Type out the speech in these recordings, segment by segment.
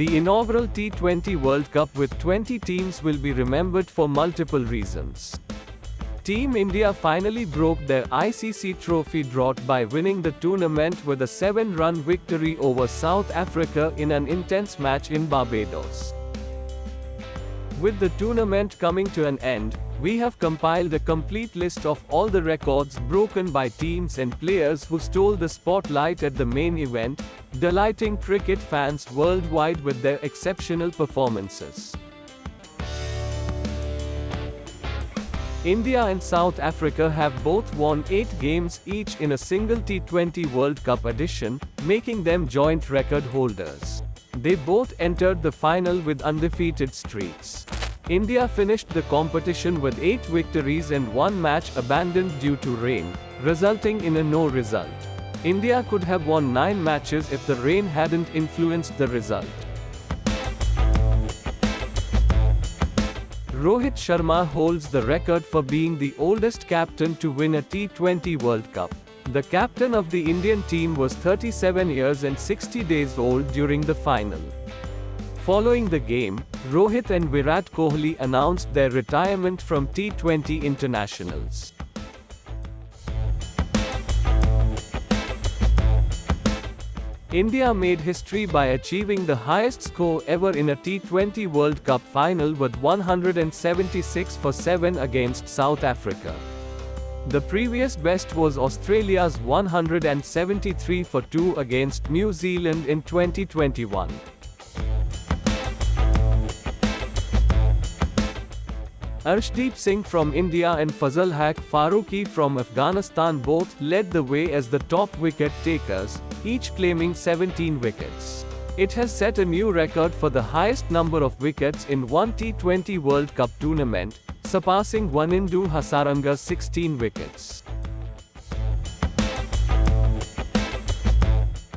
The inaugural T20 World Cup with 20 teams will be remembered for multiple reasons. Team India finally broke their ICC trophy drought by winning the tournament with a 7-run victory over South Africa in an intense match in Barbados. With the tournament coming to an end, we have compiled a complete list of all the records broken by teams and players who stole the spotlight at the main event, delighting cricket fans worldwide with their exceptional performances. India and South Africa have both won 8 games each in a single T20 World Cup edition, making them joint record holders. They both entered the final with undefeated streaks. India finished the competition with 8 victories and 1 match abandoned due to rain, resulting in a no result. India could have won 9 matches if the rain hadn't influenced the result. Rohit Sharma holds the record for being the oldest captain to win a T20 World Cup. The captain of the Indian team was 37 years and 60 days old during the final. Following the game, Rohit and Virat Kohli announced their retirement from T20 internationals. India made history by achieving the highest score ever in a T20 World Cup final with 176 for 7 against South Africa. The previous best was Australia's 173 for 2 against New Zealand in 2021. Arshdeep Singh from India and Fazal Haq Farooqi from Afghanistan both led the way as the top wicket takers, each claiming 17 wickets. It has set a new record for the highest number of wickets in one T20 World Cup tournament, surpassing Wanindu Hasaranga's 16 wickets.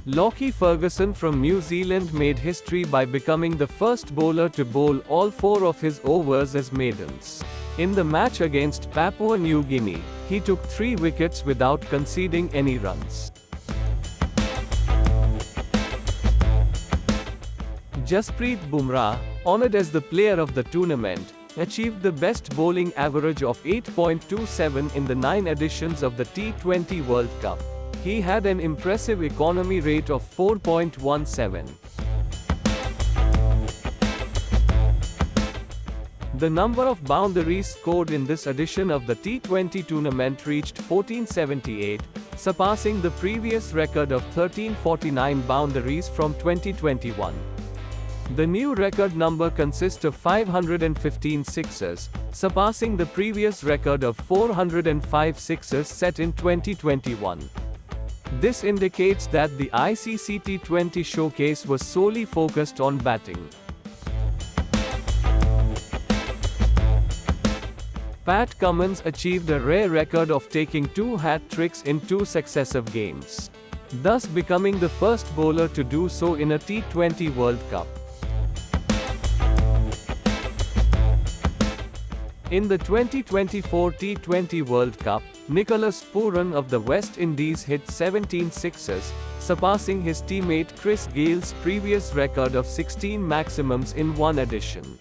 Lockie Ferguson from New Zealand made history by becoming the first bowler to bowl all 4 of his overs as maidens. In the match against Papua New Guinea, he took 3 wickets without conceding any runs. Jasprit Bumrah, honoured as the player of the tournament, achieved the best bowling average of 8.27 in the 9 editions of the T20 World Cup. He had an impressive economy rate of 4.17. The number of boundaries scored in this edition of the T20 tournament reached 1478, surpassing the previous record of 1349 boundaries from 2021. The new record number consists of 515 sixes, surpassing the previous record of 405 sixes set in 2021. This indicates that the ICC T20 showcase was solely focused on batting. Pat Cummins achieved a rare record of taking 2 hat-tricks in 2 successive games, thus becoming the first bowler to do so in a T20 World Cup. In the 2024 T20 World Cup, Nicholas Pooran of the West Indies hit 17 sixes, surpassing his teammate Chris Gale's previous record of 16 maximums in one edition.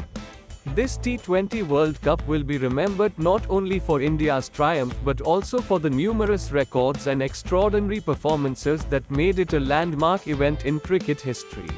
This T20 World Cup will be remembered not only for India's triumph but also for the numerous records and extraordinary performances that made it a landmark event in cricket history.